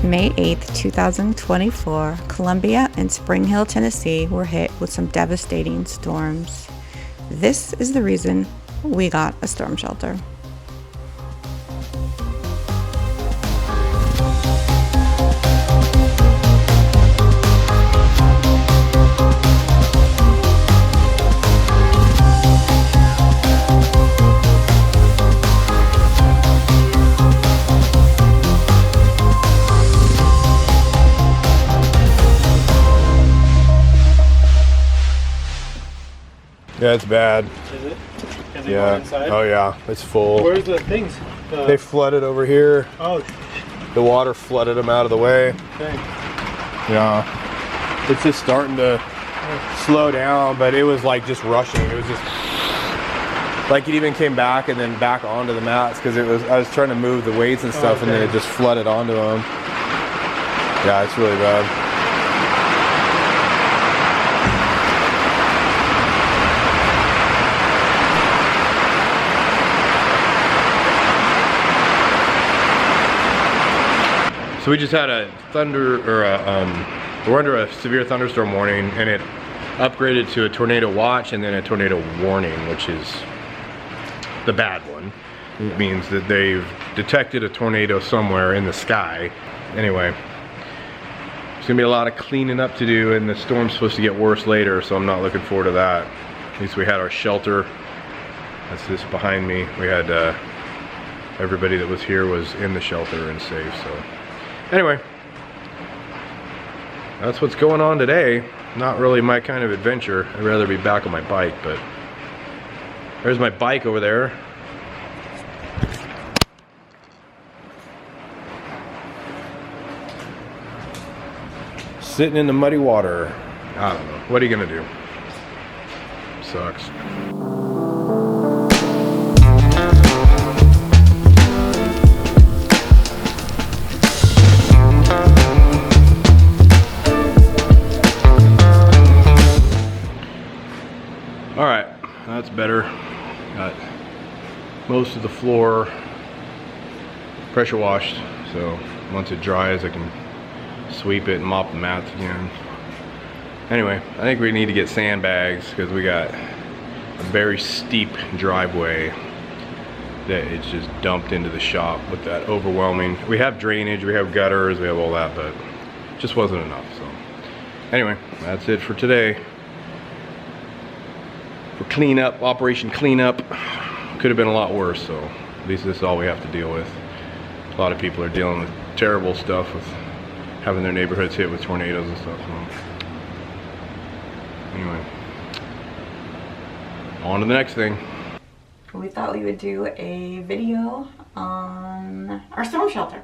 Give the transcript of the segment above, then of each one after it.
May 8th, 2024, Columbia and Spring Hill, Tennessee were hit with some devastating storms. This is the reason we got a storm shelter. Yeah, it's bad. Is it? Can they Yeah. go inside? Oh yeah, it's full. Where's the things? They flooded over here. Oh, The water flooded them out of the way. okay. Yeah. It's just starting to slow down, but it was like just rushing. It was just like it even came back and then back onto the mats because I was trying to move the weights and stuff, and then it just flooded onto them. Yeah, it's really bad. So we just had a we're under a severe thunderstorm warning, and it upgraded to a tornado watch and then a tornado warning, which is the bad one. It means that they've detected a tornado somewhere in the sky. Anyway, there's gonna be a lot of cleaning up to do, and the storm's supposed to get worse later, so I'm not looking forward to that. At least we had our shelter. That's this behind me. We had everybody that was here was in the shelter and safe, so. Anyway, that's what's going on today. Not really my kind of adventure. I'd rather be back on my bike, but there's my bike over there. Sitting in the muddy water. I don't know. What are you gonna do? Sucks. Alright, that's better. Got most of the floor pressure washed, so once it dries I can sweep it and mop the mats again. Anyway, I think we need to get sandbags because we got a very steep driveway that it's just dumped into the shop with that overwhelming. We have drainage, we have gutters, we have all that, but it just wasn't enough. So anyway, that's it for today. For cleanup, Operation Cleanup. Could have been a lot worse, so at least this is all we have to deal with. A lot of people are dealing with terrible stuff with having their neighborhoods hit with tornadoes and stuff. So. Anyway, on to the next thing. We thought we would do a video on our storm shelter.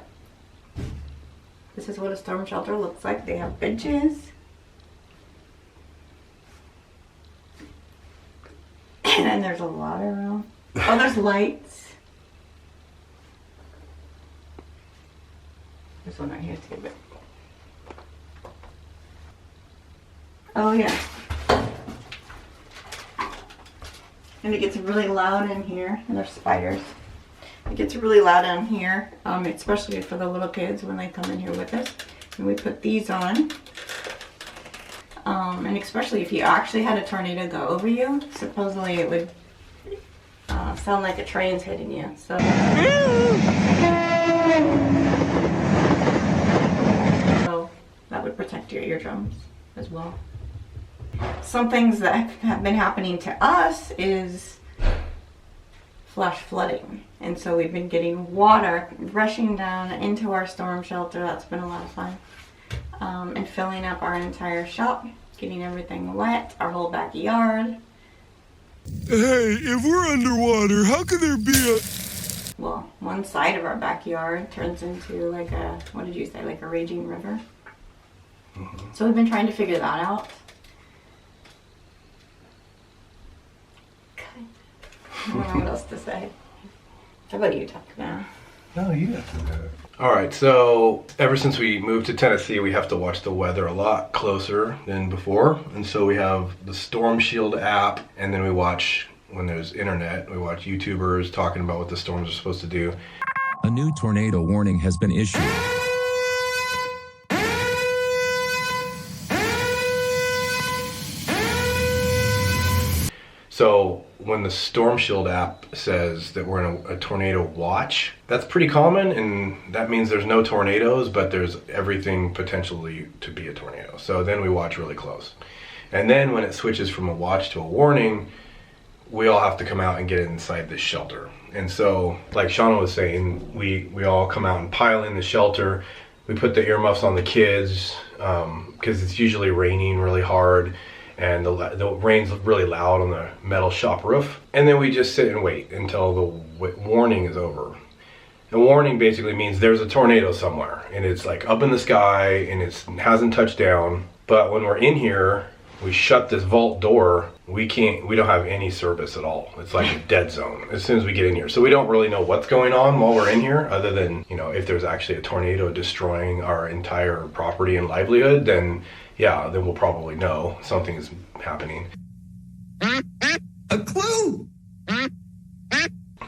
This is what a storm shelter looks like. They have benches. And there's a lot of room. Oh, there's lights. There's one right here too, but. Oh yeah. And it gets really loud in here. And there's spiders. It gets really loud in here, especially for the little kids when they come in here with us. And we put these on. And especially if you actually had a tornado go over you, supposedly it would sound like a train's hitting you. So, that would protect your eardrums as well. Some things that have been happening to us is flash flooding. And so we've been getting water rushing down into our storm shelter. That's been a lot of fun. And filling up our entire shop, getting everything wet, our whole backyard. Hey, if we're underwater, how could there be a... Well, one side of our backyard turns into like a, what did you say, like a raging river? Mm-hmm. So we've been trying to figure that out. Okay. I don't know what else to say. How about you talk now? No, you have to do it. Alright, so ever since we moved to Tennessee, we have to watch the weather a lot closer than before. And so we have the Storm Shield app, and then we watch, when there's internet, we watch YouTubers talking about what the storms are supposed to do. A new tornado warning has been issued. when the Storm Shield app says that we're in a tornado watch. That's pretty common, and that means there's no tornadoes, but there's everything potentially to be a tornado. So then we watch really close. And then when it switches from a watch to a warning, we all have to come out and get inside this shelter. And so, like Shauna was saying, we all come out and pile in the shelter. We put the earmuffs on the kids because it's usually raining really hard, and the rain's really loud on the metal shop roof. And then we just sit and wait until the warning is over. The warning basically means there's a tornado somewhere, and it's like up in the sky, and it hasn't touched down. But when we're in here, we shut this vault door. We don't have any service at all. It's like a dead zone as soon as we get in here. So we don't really know what's going on while we're in here, other than, you know, if there's actually a tornado destroying our entire property and livelihood, then yeah, then we'll probably know something is happening. A clue!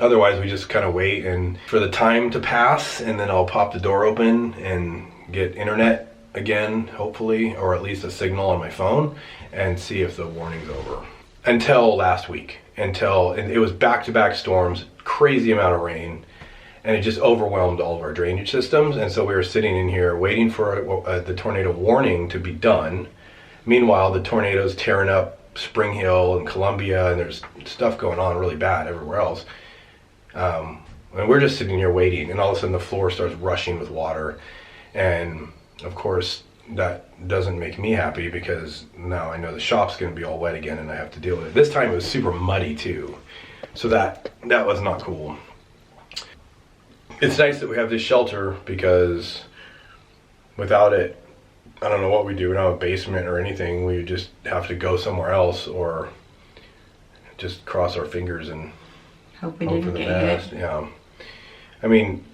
Otherwise, we just kind of wait and for the time to pass, and then I'll pop the door open and get internet again, hopefully, or at least a signal on my phone, and see if the warning's over. Until last week, and it was back-to-back storms, crazy amount of rain, and it just overwhelmed all of our drainage systems. And so we were sitting in here waiting for the tornado warning to be done. Meanwhile, the tornado's tearing up Spring Hill and Columbia, and there's stuff going on really bad everywhere else. And we're just sitting here waiting, and all of a sudden the floor starts rushing with water. And of course, that doesn't make me happy, because now I know the shop's going to be all wet again and I have to deal with it. This time it was super muddy too, so that was not cool. It's nice that we have this shelter, because without it, I don't know what we do. We don't have a basement or anything. We just have to go somewhere else, or just cross our fingers and Hope we hope for didn't the get best. hit. Yeah, I mean,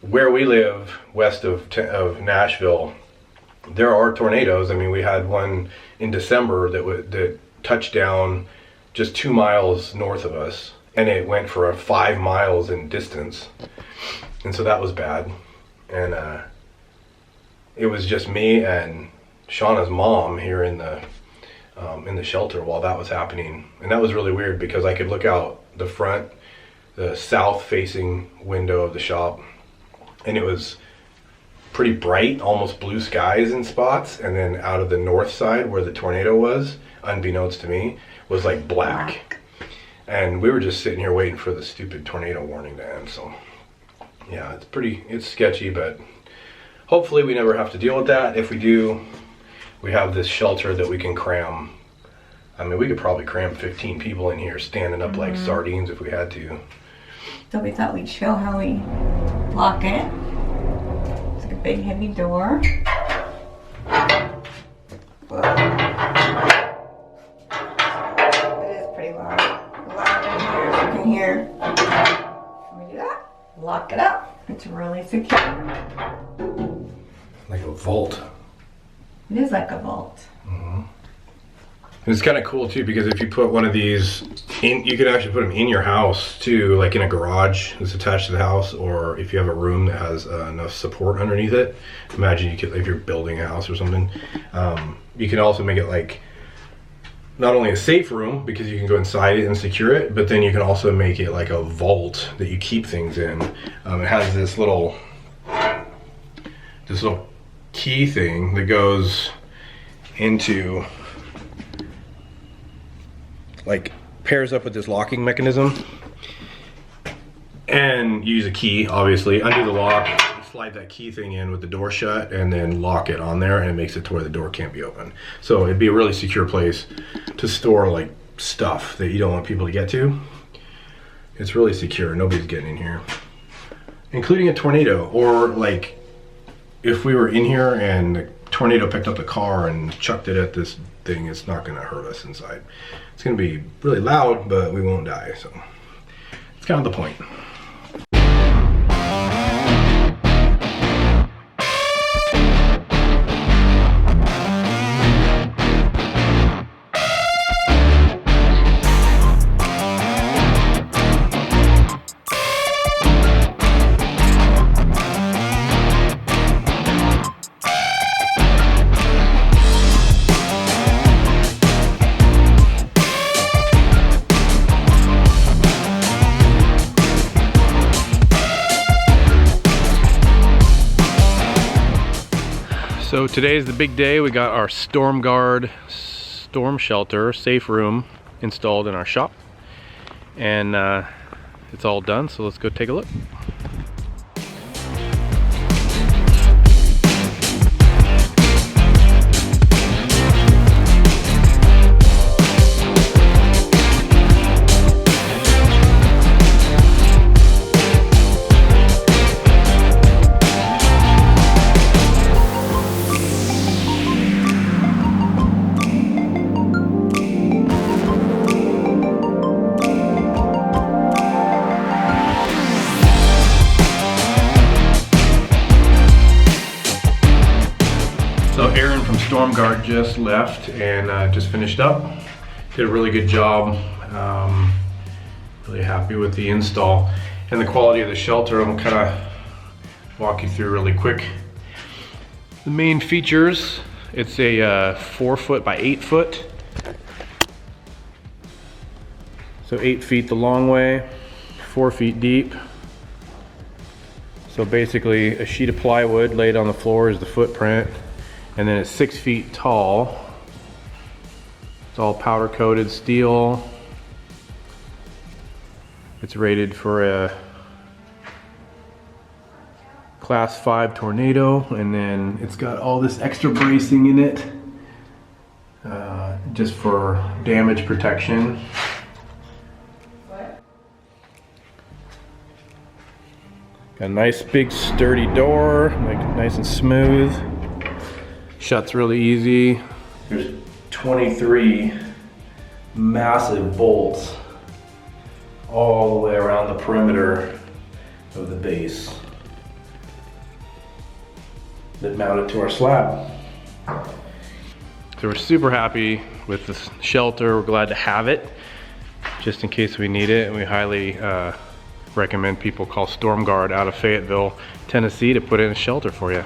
where we live west of Nashville, there are tornadoes. I mean, we had one in December that touched down just 2 miles north of us, and it went for 5 miles in distance, and so that was bad. And it was just me and Shauna's mom here in the shelter while that was happening, and that was really weird, because I could look out the front, the south-facing window of the shop, and it was pretty bright, almost blue skies in spots, and then out of the north side where the tornado was, unbeknownst to me, was like black. And we were just sitting here waiting for the stupid tornado warning to end. So yeah, it's sketchy, but hopefully we never have to deal with that. If we do, we have this shelter that we can cram. I mean, we could probably cram 15 people in here standing up like sardines if we had to. So we thought we'd show how we lock it. It's like a big heavy door. Whoa. It is pretty loud. Loud in here, as you can hear. When we do that, lock it up. It's really secure. Like a vault. It is like a vault. It's kind of cool too, because if you put one of these in, you could actually put them in your house too, like in a garage that's attached to the house, or if you have a room that has enough support underneath it. Imagine you could, if you're building a house or something, you can also make it like not only a safe room, because you can go inside it and secure it, but then you can also make it like a vault that you keep things in. It has this little key thing that goes into, like, pairs up with this locking mechanism, and you use a key, obviously, undo the lock, slide that key thing in with the door shut, and then lock it on there, and it makes it to where the door can't be open. So it'd be a really secure place to store like stuff that you don't want people to get to. It's really secure, nobody's getting in here, including a tornado. Or like if we were in here and the tornado picked up the car and chucked it at this thing, it's not going to hurt us inside. It's going to be really loud, but we won't die. So it's kind of the point. So today's the big day. We got our StormGuard storm shelter safe room installed in our shop, and it's all done, so let's go take a look. So Aaron from StormGuard just left and just finished up. Did a really good job. Really happy with the install and the quality of the shelter. I'm kind of walk you through really quick. The main features, it's a 4 foot by 8 foot. So 8 feet the long way, 4 feet deep. So basically a sheet of plywood laid on the floor is the footprint. And then it's 6 feet tall. It's all powder coated steel. It's rated for a Class 5 tornado, and then it's got all this extra bracing in it, just for damage protection. Got a nice big sturdy door, like nice and smooth. Shuts really easy. There's 23 massive bolts all the way around the perimeter of the base that mount it to our slab. So we're super happy with this shelter. We're glad to have it just in case we need it, and we highly recommend people call StormGuard out of Fayetteville, Tennessee to put in a shelter for you.